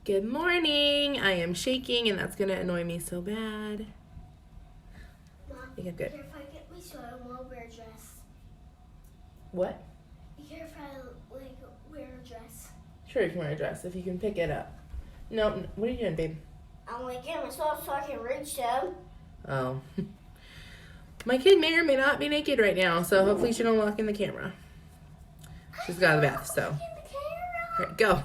Good morning. I am shaking, and that's going to annoy me so bad. Mom, I think I'm good. care if I get my soil and I'll wear a dress? What? Be care if I wear a dress? Sure, you can wear a dress if you can pick it up. No, what are you doing, babe? I'm getting my soil so I can reach them. Oh. My kid may or may not be naked right now, so hopefully she don't walk in the camera. She's got out of the bath, so. All right, go.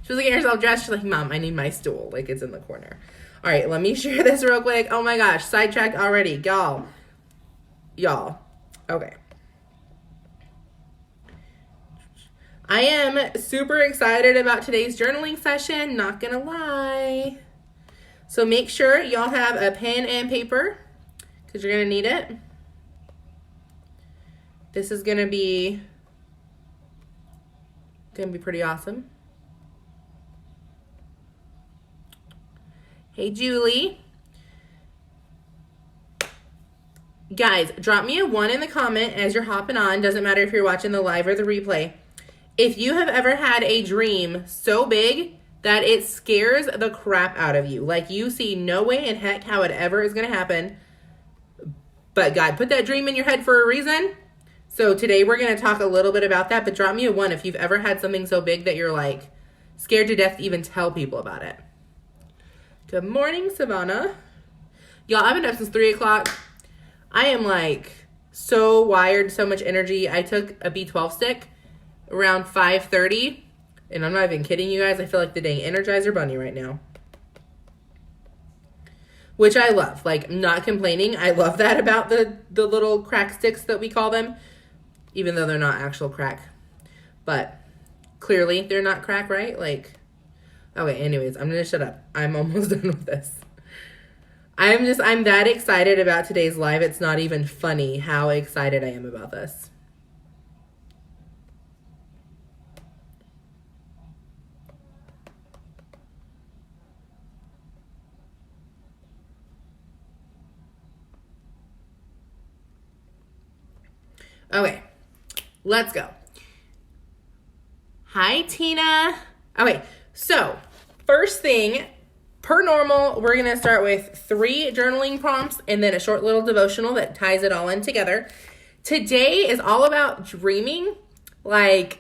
She was getting herself dressed. She's like, Mom, I need my stool. Like, it's in the corner. All right, let me share this real quick. Oh my gosh, sidetracked already. Y'all. Okay. I am super excited about today's journaling session, not gonna lie. So make sure y'all have a pen and paper because you're gonna need it. This is gonna be pretty awesome. Hey, Julie. Guys, drop me a 1 in the comment as you're hopping on. Doesn't matter if you're watching the live or the replay. If you have ever had a dream so big that it scares the crap out of you, like you see no way in heck how it ever is going to happen, but God put that dream in your head for a reason. So today we're going to talk a little bit about that, but drop me a 1 if you've ever had something so big that you're like scared to death to even tell people about it. Good morning, Savannah. Y'all, I've been up since 3 o'clock. I am like so wired, so much energy. I took a B12 stick around 5:30, and I'm not even kidding you guys. I feel like the dang Energizer Bunny right now, which I love. Like, not complaining. I love that about the little crack sticks that we call them, even though they're not actual crack. But clearly they're not crack, right? Like, okay, anyways, I'm gonna shut up. I'm almost done with this. I'm that excited about today's live. It's not even funny how excited I am about this. Okay, let's go. Hi, Tina. Okay, so first thing, per normal, we're going to start with 3 journaling prompts and then a short little devotional that ties it all in together. Today is all about dreaming. Like,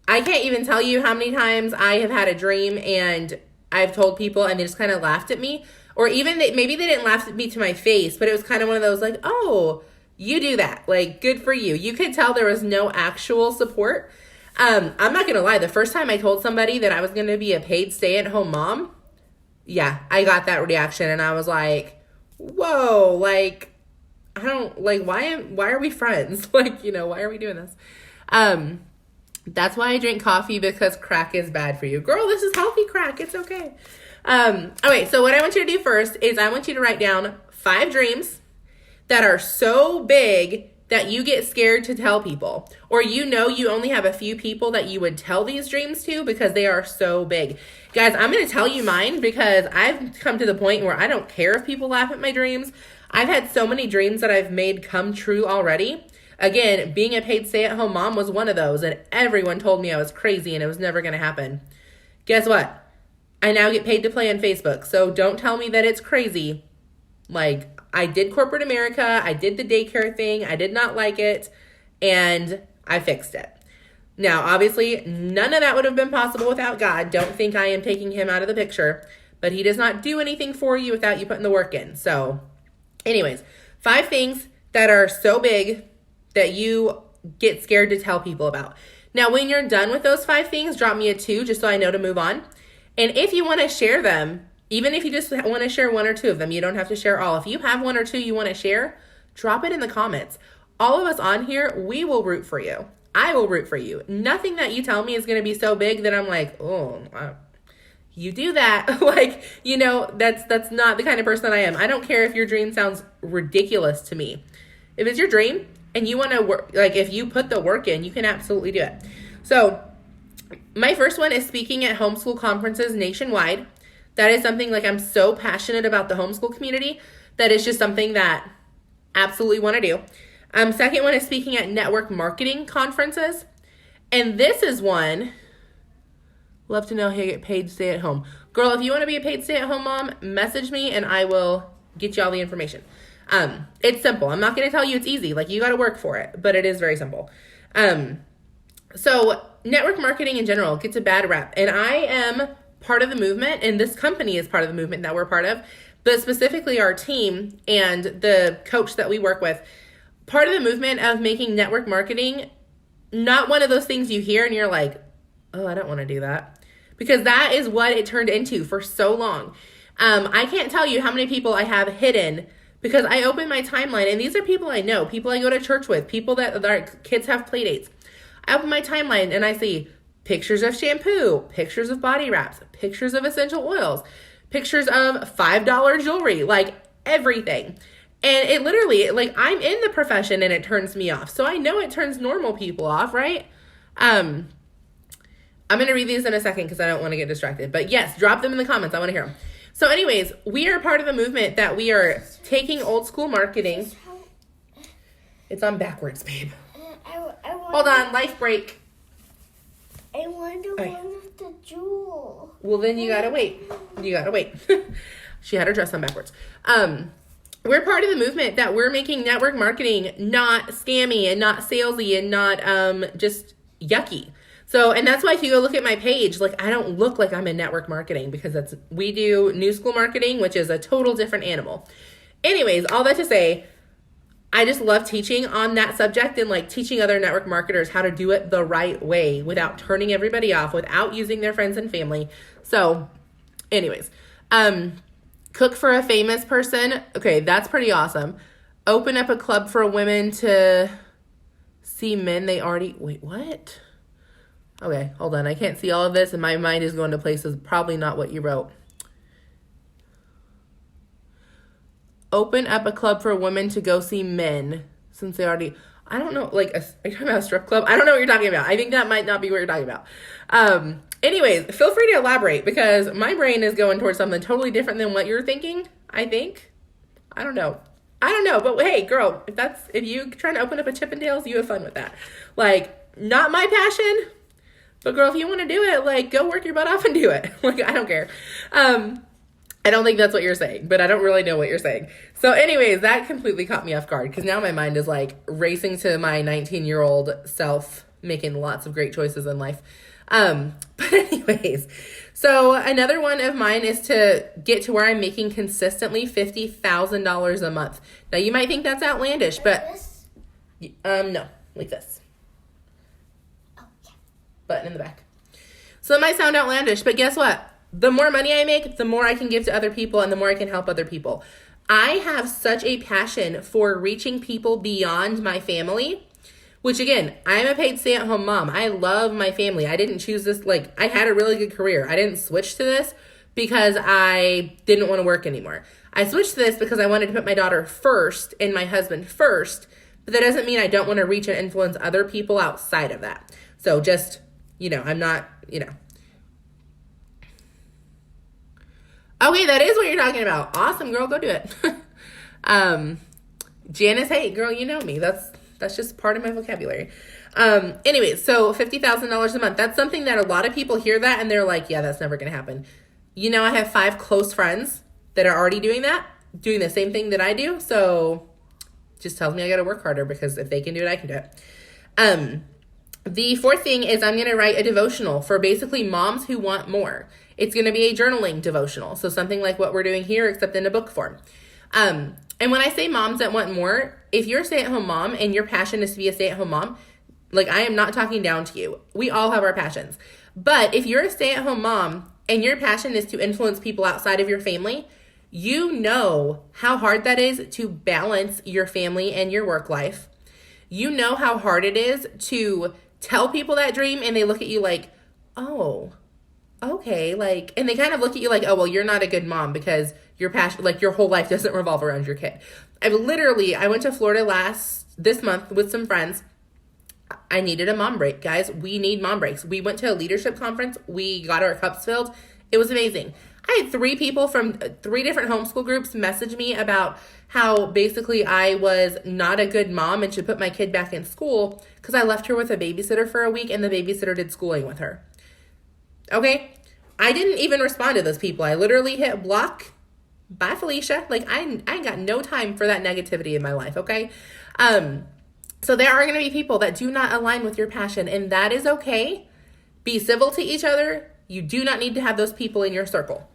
I can't even tell you how many times I have had a dream and I've told people and they just kind of laughed at me. Or even maybe they didn't laugh at me to my face, but it was kind of one of those like, oh, you do that. Like, good for you. You could tell there was no actual support. I'm not going to lie. The first time I told somebody that I was going to be a paid stay-at-home mom, yeah, I got that reaction and I was like, whoa, like, I don't, like, why are we friends? Like, why are we doing this? That's why I drink coffee, because crack is bad for you. Girl, this is healthy crack. It's okay. Okay, so what I want you to do first is I want you to write down 5 dreams that are so big that you get scared to tell people, or you only have a few people that you would tell these dreams to because they are so big. Guys, I'm going to tell you mine because I've come to the point where I don't care if people laugh at my dreams. I've had so many dreams that I've made come true already. Again, being a paid stay-at-home mom was one of those, and everyone told me I was crazy and it was never going to happen. Guess what? I now get paid to play on Facebook, so don't tell me that it's crazy. Like, I did corporate America, I did the daycare thing, I did not like it, and I fixed it. Now, obviously, none of that would have been possible without God. Don't think I am taking him out of the picture, but he does not do anything for you without you putting the work in. So, anyways, 5 things that are so big that you get scared to tell people about. Now, when you're done with those 5 things, drop me a 2 just so I know to move on. And if you want to share them, even if you just want to share 1 or 2 of them, you don't have to share all. If you have 1 or 2 you want to share, drop it in the comments. All of us on here, we will root for you. I will root for you. Nothing that you tell me is going to be so big that I'm like, oh, you do that. Like, that's not the kind of person that I am. I don't care if your dream sounds ridiculous to me. If it's your dream and you want to work, like if you put the work in, you can absolutely do it. So my first one is speaking at homeschool conferences nationwide. That is something, like, I'm so passionate about the homeschool community that it's just something that absolutely want to do. Second one is speaking at network marketing conferences. And this is one Love to know how you get paid to stay at home. Girl, if you want to be a paid stay at home mom, message me and I will get you all the information. It's simple. I'm not going to tell you it's easy. Like, you got to work for it, but it is very simple. So network marketing in general gets a bad rep, and I am part of the movement, and this company is part of the movement that we're part of, but specifically our team and the coach that we work with, part of the movement of making network marketing not one of those things you hear and you're like, oh, I don't want to do that. Because that is what it turned into for so long. I can't tell you how many people I have hidden because I open my timeline, and these are people I know, people I go to church with, people that their kids have play dates. I open my timeline and I see pictures of shampoo, pictures of body wraps, pictures of essential oils, pictures of $5 jewelry, like everything. And it literally, like, I'm in the profession and it turns me off. So I know it turns normal people off, right? I'm going to read these in a second because I don't want to get distracted. But yes, drop them in the comments. I want to hear them. So anyways, we are part of the movement that we are taking old school marketing. It's on backwards, babe. Hold on, life break. I want to one with the jewel. Well, then you gotta wait. You gotta wait. She had her dress on backwards. We're part of the movement that we're making network marketing not scammy and not salesy and not just yucky. So, and that's why if you go look at my page, like, I don't look like I'm in network marketing because we do new school marketing, which is a total different animal. Anyways, all that to say, I just love teaching on that subject and like teaching other network marketers how to do it the right way without turning everybody off, without using their friends and family. So anyways, cook for a famous person. Okay, that's pretty awesome. Open up a club for women to see men they already, wait, what? Okay, hold on. I can't see all of this and my mind is going to places probably not what you wrote. Open up a club for women to go see men since they already, I don't know, like, are you talking about a strip club? I don't know what you're talking about. I think that might not be what you're talking about. Anyways, feel free to elaborate because my brain is going towards something totally different than what you're thinking, I think. I don't know, but hey, girl, if you trying to open up a Chippendales, you have fun with that. Like, not my passion, but girl, if you want to do it, like, go work your butt off and do it. Like, I don't care. I don't think that's what you're saying, but I don't really know what you're saying. So anyways, that completely caught me off guard because now my mind is like racing to my 19-year-old self making lots of great choices in life. But anyways, so another one of mine is to get to where I'm making consistently $50,000 a month. Now you might think that's outlandish, but no, like this. Oh, yeah. Button in the back. So it might sound outlandish, but guess what? The more money I make, the more I can give to other people and the more I can help other people. I have such a passion for reaching people beyond my family, which again, I'm a paid stay-at-home mom. I love my family. I didn't choose this. Like, I had a really good career. I didn't switch to this because I didn't want to work anymore. I switched to this because I wanted to put my daughter first and my husband first, but that doesn't mean I don't want to reach and influence other people outside of that. So just, I'm not, Okay, that is what you're talking about. Awesome, girl, go do it. Janice, hey, girl, you know me. That's just part of my vocabulary. Anyways, so $50,000 a month. That's something that a lot of people hear that and they're like, yeah, that's never going to happen. I have 5 close friends that are already doing that, doing the same thing that I do. So just tells me I got to work harder because if they can do it, I can do it. The fourth thing is I'm going to write a devotional for basically moms who want more. It's going to be a journaling devotional. So something like what we're doing here, except in a book form. And when I say moms that want more, if you're a stay-at-home mom and your passion is to be a stay-at-home mom, like, I am not talking down to you. We all have our passions. But if you're a stay-at-home mom and your passion is to influence people outside of your family, you know how hard that is to balance your family and your work life. You know how hard it is to tell people that dream and they look at you like, oh, okay, like, and they kind of look at you like, oh, well, you're not a good mom because your passion, like, your whole life doesn't revolve around your kid. I went to Florida this month with some friends. I needed a mom break, guys. We need mom breaks. We went to a leadership conference. We got our cups filled. It was amazing. I had 3 people from 3 different homeschool groups message me about how basically I was not a good mom and should put my kid back in school because I left her with a babysitter for a week and the babysitter did schooling with her. Okay? I didn't even respond to those people. I literally hit block. Bye, Felicia. Like, I ain't got no time for that negativity in my life, okay? So there are going to be people that do not align with your passion, and that is okay. Be civil to each other. You do not need to have those people in your circle.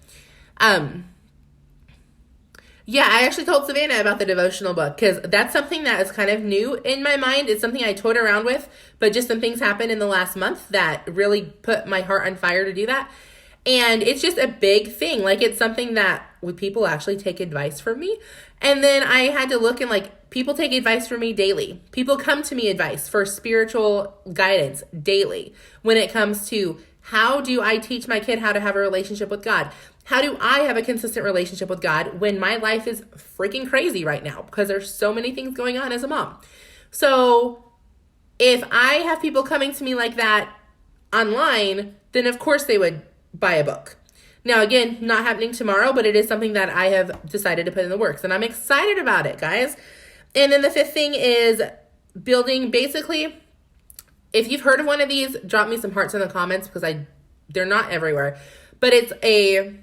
Yeah, I actually told Savannah about the devotional book because that's something that is kind of new in my mind. It's something I toyed around with, but just some things happened in the last month that really put my heart on fire to do that. And it's just a big thing. Like, it's something that would people actually take advice from me? And then I had to look and like, people take advice from me daily. People come to me advice for spiritual guidance daily when it comes to how do I teach my kid how to have a relationship with God? How do I have a consistent relationship with God when my life is freaking crazy right now because there's so many things going on as a mom? So if I have people coming to me like that online, then of course they would buy a book. Now, again, not happening tomorrow, but it is something that I have decided to put in the works, and I'm excited about it, guys. And then the fifth thing is building, basically, if you've heard of one of these, drop me some hearts in the comments because they're not everywhere. But it's a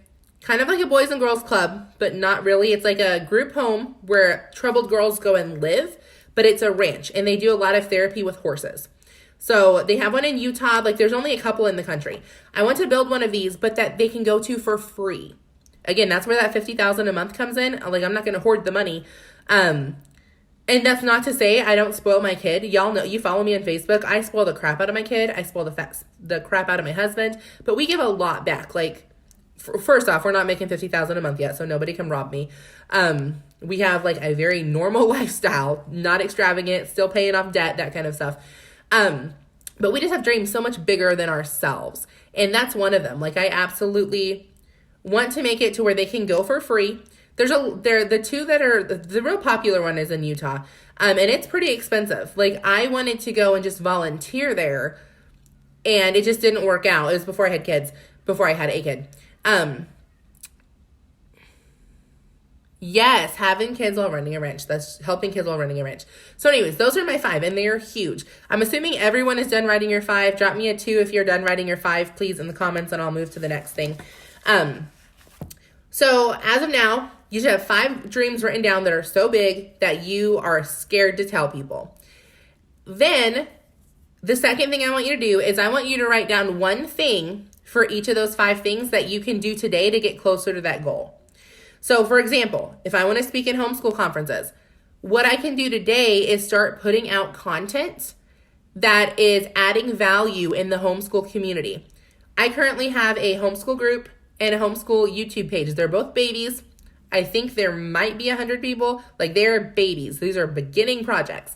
kind of like a boys and girls club, but not really. It's like a group home where troubled girls go and live, but it's a ranch, and they do a lot of therapy with horses. So they have one in Utah. Like, there's only a couple in the country. I want to build one of these, but that they can go to for free. Again, that's where that $50,000 a month comes in. Like, I'm not going to hoard the money. And that's not to say I don't spoil my kid. Y'all know, you follow me on Facebook. I spoil the crap out of my kid. I spoil the crap out of my husband. But we give a lot back. Like, first off, we're not making $50,000 a month yet, so nobody can rob me. We have like a very normal lifestyle, not extravagant, still paying off debt, that kind of stuff. But we just have dreams so much bigger than ourselves. And that's one of them. Like, I absolutely want to make it to where they can go for free. They're the two that are, the real popular one is in Utah. And it's pretty expensive. Like, I wanted to go and just volunteer there, and it just didn't work out. It was before I had a kid. Yes, having kids while running a ranch. That's helping kids while running a ranch. So anyways, those are my 5, and they are huge. I'm assuming everyone is done writing your 5. Drop me a 2 if you're done writing your 5, please, in the comments, and I'll move to the next thing. So as of now, you should have 5 dreams written down that are so big that you are scared to tell people. Then the second thing I want you to do is I want you to write down one thing for each of those 5 things that you can do today to get closer to that goal. So for example, if I want to speak in homeschool conferences, what I can do today is start putting out content that is adding value in the homeschool community. I currently have a homeschool group and a homeschool YouTube page. They're both babies. I think there might be 100 people. Like, they're babies. These are beginning projects.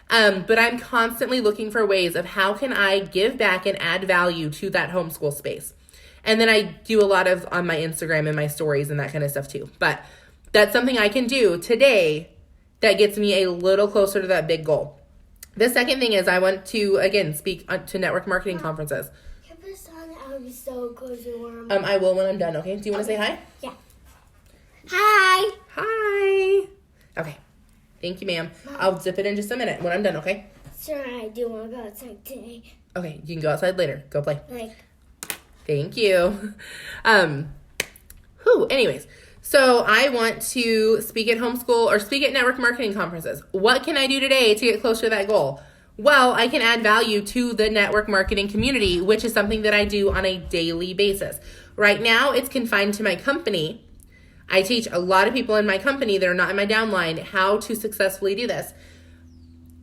But I'm constantly looking for ways of how can I give back and add value to that homeschool space. And then I do a lot of on my Instagram and my stories and that kind of stuff too. But that's something I can do today that gets me a little closer to that big goal. The second thing is I want to, again, speak to network marketing conferences. Can this on? I'll be so cozy warm. I will when I'm done, okay? Do you want to say hi? Yeah. Hi. Hi. Okay. Thank you, ma'am. I'll zip it in just a minute when I'm done, okay? Sure, I do want to go outside today. Okay, you can go outside later. Go play. Like, Thank you. Anyways, so I want to speak at homeschool or speak at network marketing conferences. What can I do today to get closer to that goal? Well, I can add value to the network marketing community, which is something that I do on a daily basis. Right now, it's confined to my company. I teach a lot of people in my company that are not in my downline how to successfully do this.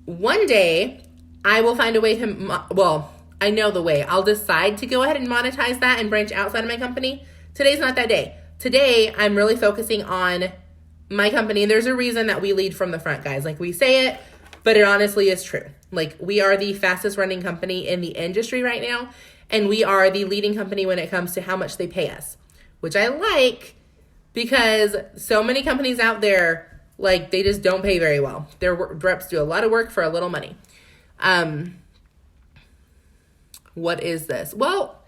One day, I will find a way to, I know the way. I'll decide to go ahead and monetize that and branch outside of my company. Today's not that day. Today, I'm really focusing on my company. And there's a reason that we lead from the front, guys. Like, we say it, but it honestly is true. Like, we are the fastest running company in the industry right now. And we are the leading company when it comes to how much they pay us, which I like because so many companies out there, like, they just don't pay very well. Their reps do a lot of work for a little money. What is this? Well,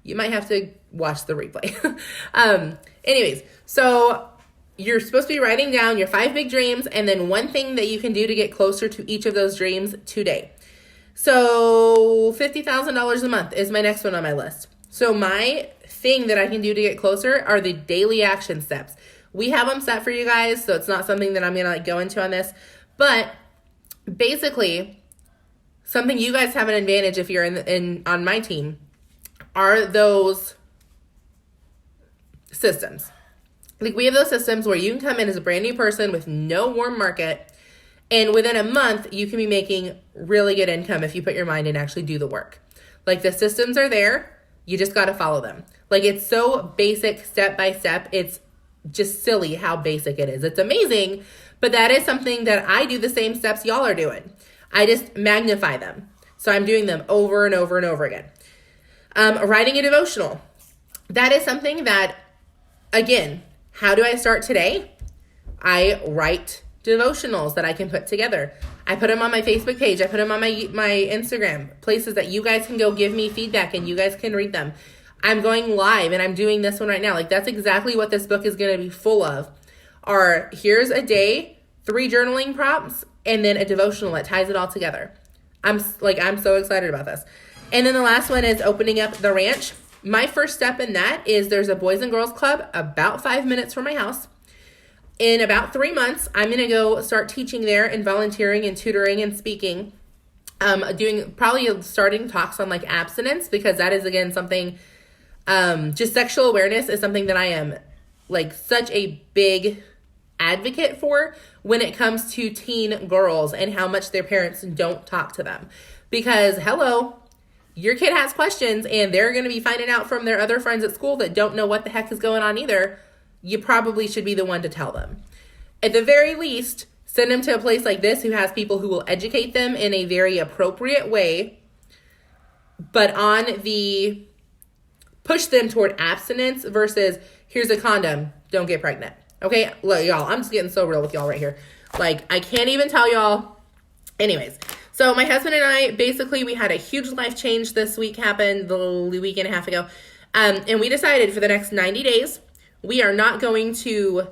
you might have to watch the replay. Anyways, so you're supposed to be writing down your 5 big dreams and then one thing that you can do to get closer to each of those dreams today. So $50,000 a month is my next one on my list. So my thing that I can do to get closer are the daily action steps. We have them set for you guys, so it's not something that I'm going to like go into on this. But basically, something you guys have an advantage if you're in on my team are those systems. Like we have those systems where you can come in as a brand new person with no warm market, and within a month you can be making really good income if you put your mind and actually do the work. Like the systems are there, you just got to follow them. Like it's so basic, step by step. It's just silly how basic it is. It's amazing, but that is something that I do the same steps y'all are doing. I just magnify them. So I'm doing them over and over and over again. Writing a devotional. That is something that, again, how do I start today? I write devotionals that I can put together. I put them on my Facebook page. I put them on my Instagram, places that you guys can go give me feedback and you guys can read them. I'm going live and I'm doing this one right now. Like that's exactly what this book is going to be full of. Here's a day, 3 journaling prompts, and then a devotional that ties it all together. I'm so excited about this. And then the last one is opening up the ranch. My first step in that is there's a Boys and Girls Club about 5 minutes from my house. In about 3 months, I'm going to go start teaching there and volunteering and tutoring and speaking. Starting talks on like abstinence, because that is again something, just sexual awareness is something that I am like such a big advocate for when it comes to teen girls and how much their parents don't talk to them. Because hello, your kid has questions and they're going to be finding out from their other friends at school that don't know what the heck is going on either. You probably should be the one to tell them. At the very least, send them to a place like this who has people who will educate them in a very appropriate way, but push them toward abstinence versus here's a condom, don't get pregnant. Okay, look, y'all, I'm just getting so real with y'all right here. Like, I can't even tell y'all. Anyways, so my husband and I, basically, we had a huge life change this week happen the week and a half ago. And we decided for the next 90 days, we are not going to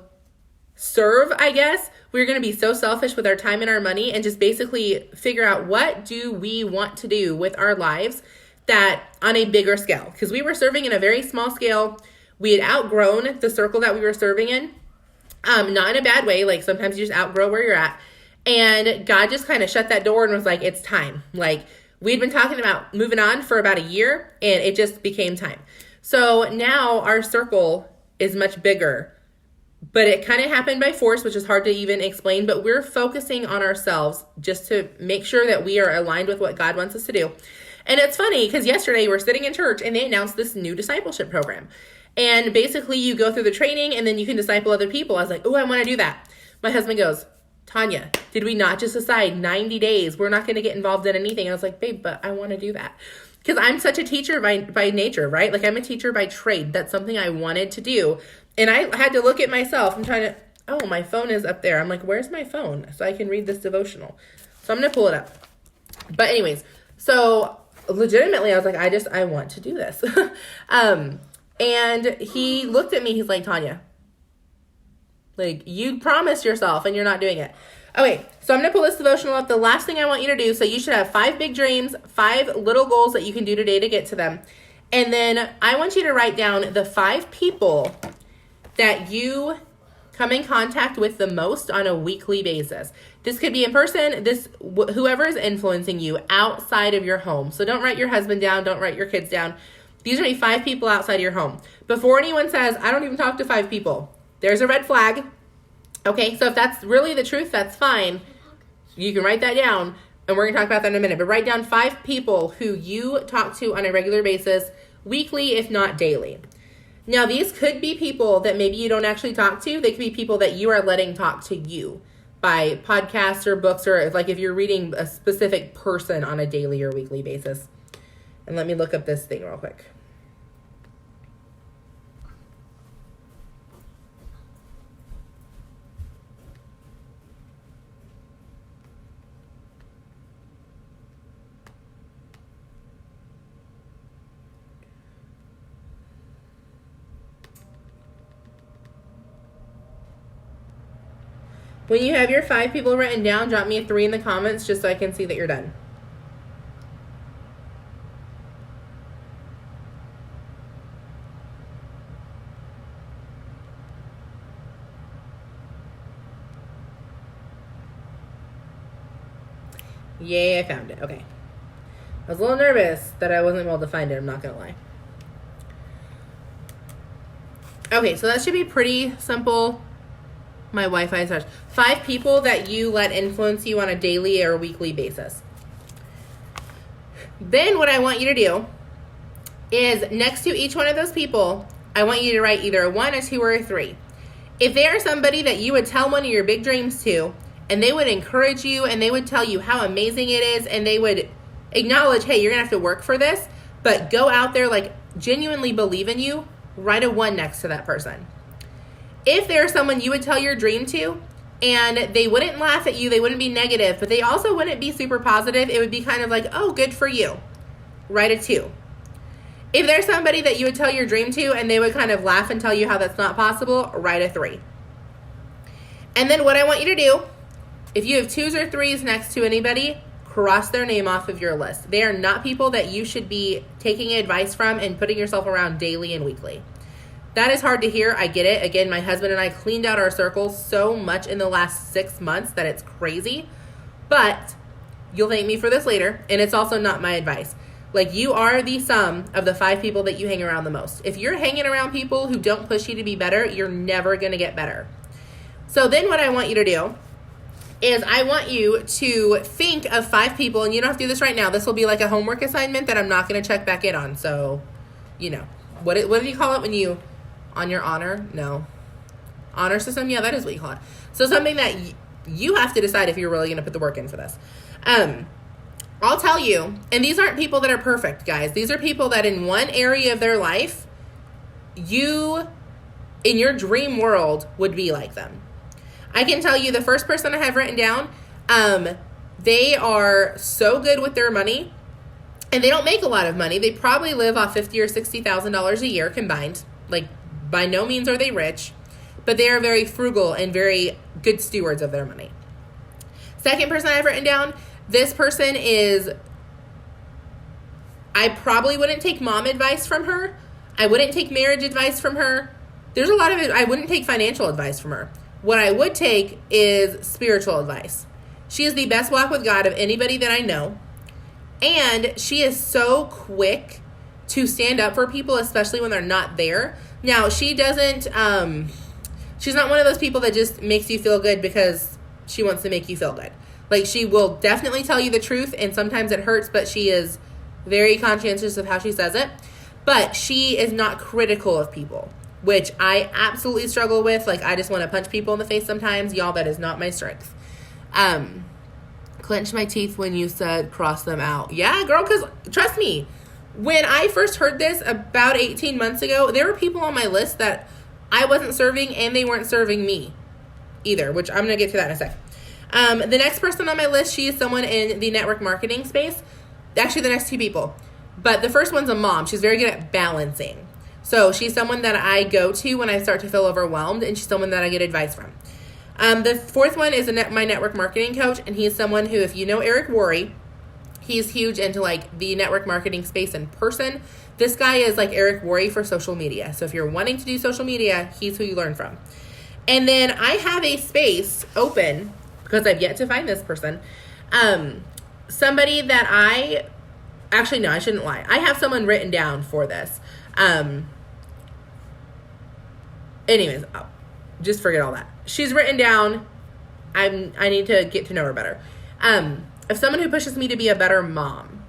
serve, I guess. We're going to be so selfish with our time and our money and just basically figure out what do we want to do with our lives that on a bigger scale. Because we were serving in a very small scale. We had outgrown the circle that we were serving in. Not in a bad way. Like sometimes you just outgrow where you're at. And God just kind of shut that door and was like, it's time. Like we'd been talking about moving on for about a year and it just became time. So now our circle is much bigger, but it kind of happened by force, which is hard to even explain, but we're focusing on ourselves just to make sure that we are aligned with what God wants us to do. And it's funny because yesterday we're sitting in church and they announced this new discipleship program. And basically you go through the training and then you can disciple other people. I was like, oh, I want to do that. My husband goes, Tanya, did we not just decide 90 days? We're not going to get involved in anything. I was like, babe, but I want to do that. Because I'm such a teacher by nature, right? Like I'm a teacher by trade. That's something I wanted to do. And I had to look at myself. I'm trying to, oh, my phone is up there. I'm like, where's my phone? So I can read this devotional. So I'm going to pull it up. But anyways, so legitimately, I was like, I want to do this. And he looked at me. He's like, Tanya, like you promised yourself and you're not doing it. Okay, so I'm going to pull this devotional up. The last thing I want you to do, so you should have 5 big dreams, 5 little goals that you can do today to get to them. And then I want you to write down the 5 people that you come in contact with the most on a weekly basis. This could be in person, whoever is influencing you outside of your home. So don't write your husband down, don't write your kids down. These are 5 people outside of your home. Before anyone says, I don't even talk to 5 people, there's a red flag. Okay, so if that's really the truth, that's fine. You can write that down, and we're going to talk about that in a minute. But write down 5 people who you talk to on a regular basis, weekly, if not daily. Now, these could be people that maybe you don't actually talk to. They could be people that you are letting talk to you by podcasts or books, or if you're reading a specific person on a daily or weekly basis. And let me look up this thing real quick. When you have your 5 people written down, drop me a 3 in the comments just so I can see that you're done. Yay, I found it. Okay. I was a little nervous that I wasn't able to find it. I'm not going to lie. Okay, so that should be pretty simple. My Wi-Fi starts. 5 people that you let influence you on a daily or weekly basis. Then what I want you to do is next to each one of those people, I want you to write either a 1, a 2, or a 3. If they are somebody that you would tell one of your big dreams to, and they would encourage you, and they would tell you how amazing it is, and they would acknowledge, hey, you're going to have to work for this, but go out there, like, genuinely believe in you, write a 1 next to that person. If there's someone you would tell your dream to, and they wouldn't laugh at you, they wouldn't be negative, but they also wouldn't be super positive, it would be kind of like, oh, good for you. Write a 2. If there's somebody that you would tell your dream to, and they would kind of laugh and tell you how that's not possible, write a 3. And then what I want you to do, if you have 2s or 3s next to anybody, cross their name off of your list. They are not people that you should be taking advice from and putting yourself around daily and weekly. That is hard to hear. I get it. Again, my husband and I cleaned out our circles so much in the last 6 months that it's crazy. But you'll thank me for this later. And it's also not my advice. Like, you are the sum of the 5 people that you hang around the most. If you're hanging around people who don't push you to be better, you're never going to get better. So then what I want you to do is I want you to think of 5 people, and you don't have to do this right now. This will be like a homework assignment that I'm not going to check back in on. So, you know, what do you call it when you, on your honor? No. Honor system? Yeah, that is what you call it. So something that you have to decide if you're really going to put the work in for this. I'll tell you, and these aren't people that are perfect, guys. These are people that in one area of their life, you, in your dream world, would be like them. I can tell you the first person I have written down, they are so good with their money, and they don't make a lot of money. They probably live off $50,000 or $60,000 a year combined. Like, by no means are they rich, but they are very frugal and very good stewards of their money. Second person I have written down, this person is, I probably wouldn't take mom advice from her. I wouldn't take marriage advice from her. There's a lot of it. I wouldn't take financial advice from her. What I would take is spiritual advice. She is the best walk with God of anybody that I know. And she is so quick to stand up for people, especially when they're not there. Now, she doesn't, she's not one of those people that just makes you feel good because she wants to make you feel good. Like, she will definitely tell you the truth, and sometimes it hurts, but she is very conscientious of how she says it. But she is not critical of people, which I absolutely struggle with. Like, I just want to punch people in the face sometimes. Y'all, that is not my strength. Clench my teeth when you said cross them out. Yeah, girl, because trust me, when I first heard this about 18 months ago, there were people on my list that I wasn't serving, and they weren't serving me either, which I'm going to get to that in a second. The next person on my list, she is someone in the network marketing space. Actually, the next 2 people. But the first one's a mom. She's very good at balancing. So she's someone that I go to when I start to feel overwhelmed, and she's someone that I get advice from. The fourth one is my network marketing coach, and he's someone who, if you know Eric Worre, he's huge into like the network marketing space in person. This guy is like Eric Worre for social media. So if you're wanting to do social media, he's who you learn from. And then I have a space open, because I've yet to find this person, somebody that actually, no, I shouldn't lie. I have someone written down for this. Anyways, just forget all that. She's written down. I need to get to know her better. Of someone who pushes me to be a better mom.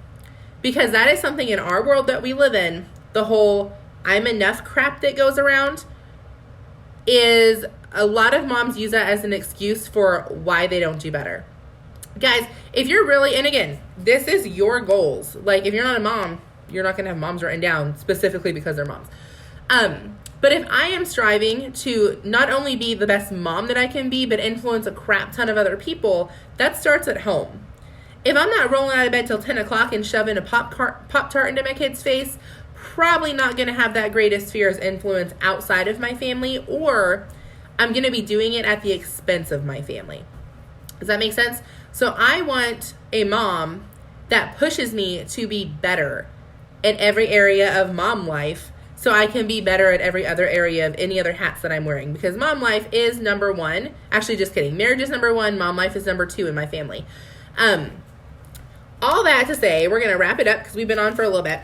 Because that is something in our world that we live in, the whole I'm enough crap that goes around, is a lot of moms use that as an excuse for why they don't do better. Guys, if you're really, and again, this is your goals. Like, if you're not a mom, you're not going to have moms written down specifically because they're moms. But if I am striving to not only be the best mom that I can be, but influence a crap ton of other people, that starts at home. If I'm not rolling out of bed till 10 o'clock and shoving a Pop-Tart into my kid's face, probably not going to have that greatest sphere of influence outside of my family, or I'm going to be doing it at the expense of my family. Does that make sense? So I want a mom that pushes me to be better in every area of mom life, so I can be better at every other area of any other hats that I'm wearing. Because mom life is number 1. Actually, just kidding. Marriage is number 1. Mom life is number 2 in my family. all that to say, we're going to wrap it up because we've been on for a little bit.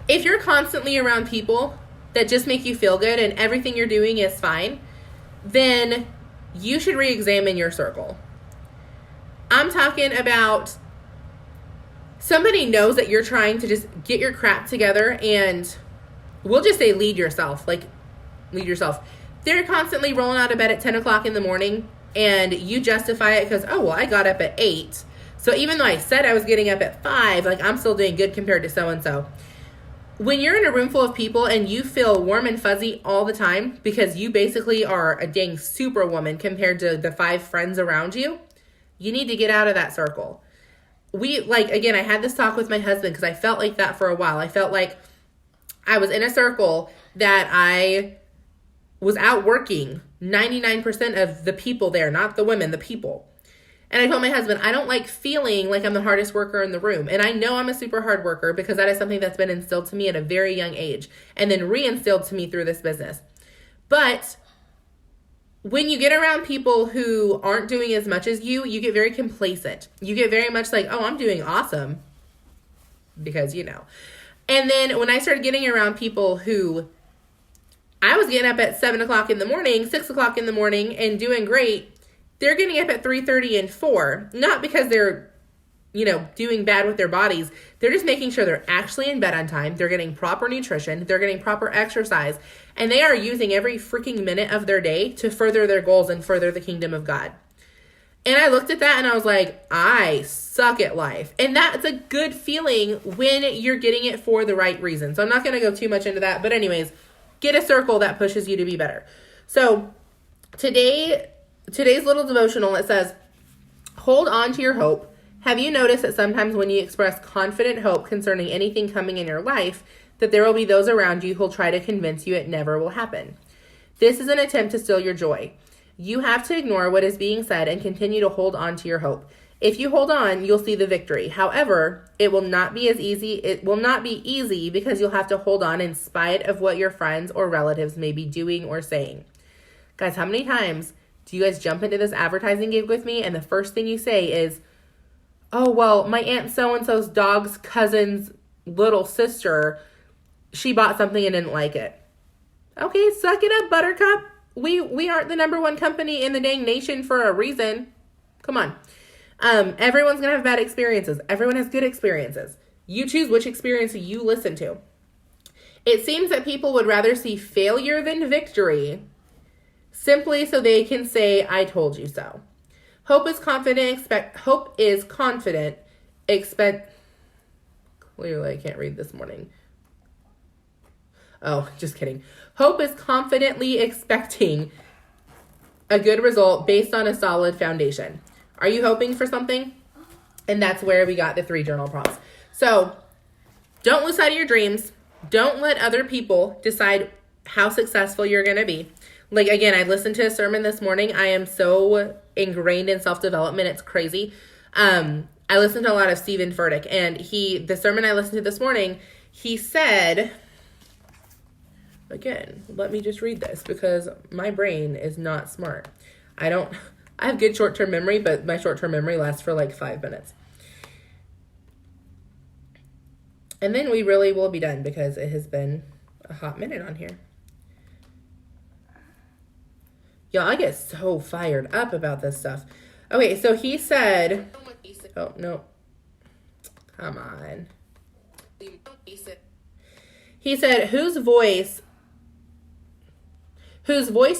If you're constantly around people that just make you feel good and everything you're doing is fine, then you should re-examine your circle. I'm talking about somebody knows that you're trying to just get your crap together, and we'll just say lead yourself. They're constantly rolling out of bed at 10 o'clock in the morning, and you justify it because, oh, well, I got up at 8. So even though I said I was getting up at 5, like, I'm still doing good compared to so-and-so. When you're in a room full of people and you feel warm and fuzzy all the time because you basically are a dang superwoman compared to the 5 friends around you, you need to get out of that circle. Again, I had this talk with my husband because I felt like that for a while. I felt like I was in a circle that I was outworking 99% of the people there, not the women, the people. And I told my husband, I don't like feeling like I'm the hardest worker in the room. And I know I'm a super hard worker because that is something that's been instilled to me at a very young age and then re-instilled to me through this business. But when you get around people who aren't doing as much as you get very complacent. You get very much like, oh, I'm doing awesome because, you know. And then when I started getting around people who I was getting up at 7 o'clock in the morning, 6 o'clock in the morning and doing great, they're getting up at 3:30 and 4, not because they're, doing bad with their bodies. They're just making sure they're actually in bed on time. They're getting proper nutrition. They're getting proper exercise. And they are using every freaking minute of their day to further their goals and further the kingdom of God. And I looked at that and I was like, I suck at life. And that's a good feeling when you're getting it for the right reason. So I'm not going to go too much into that. But anyways, get a circle that pushes you to be better. So today's little devotional, it says, hold on to your hope. Have you noticed that sometimes when you express confident hope concerning anything coming in your life, that there will be those around you who'll try to convince you it never will happen? This is an attempt to steal your joy. You have to ignore what is being said and continue to hold on to your hope. If you hold on, you'll see the victory. However, it will not be easy. It will not be easy because you'll have to hold on in spite of what your friends or relatives may be doing or saying. Guys, how many times do you guys jump into this advertising gig with me and the first thing you say is, oh, well, my Aunt so-and-so's dog's cousin's little sister, she bought something and didn't like it. Okay, suck it up, Buttercup. We aren't the number one company in the dang nation for a reason. Come on. Everyone's going to have bad experiences. Everyone has good experiences. You choose which experience you listen to. It seems that people would rather see failure than victory simply so they can say, I told you so. Hope is confident. Clearly, I can't read this morning. Oh, just kidding. Hope is confidently expecting a good result based on a solid foundation. Are you hoping for something? And that's where we got the 3 journal prompts. So don't lose sight of your dreams. Don't let other people decide how successful you're going to be. Like, again, I listened to a sermon this morning. I am so ingrained in self-development. It's crazy. I listened to a lot of Stephen Furtick, and the sermon I listened to this morning, he said, again, let me just read this because my brain is not smart. I have good short-term memory, but my short-term memory lasts for like 5 minutes. And then we really will be done because it has been a hot minute on here. Y'all, I get so fired up about this stuff. Okay, so he said, oh, no. Come on. He said, whose voice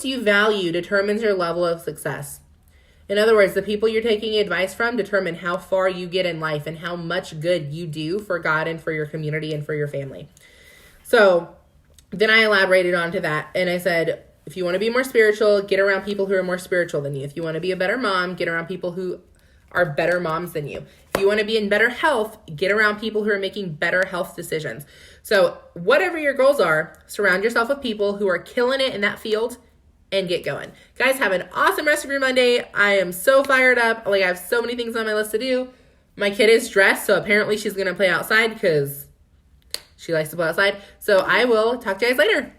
you value determines your level of success. In other words, the people you're taking advice from determine how far you get in life and how much good you do for God and for your community and for your family. So then I elaborated onto that and I said, if you want to be more spiritual, get around people who are more spiritual than you. If you want to be a better mom, get around people who are better moms than you. If you want to be in better health, get around people who are making better health decisions. So whatever your goals are, surround yourself with people who are killing it in that field and get going. Guys, have an awesome rest of your Monday. I am so fired up. Like, I have so many things on my list to do. My kid is dressed, so apparently she's going to play outside because she likes to play outside. So I will talk to you guys later.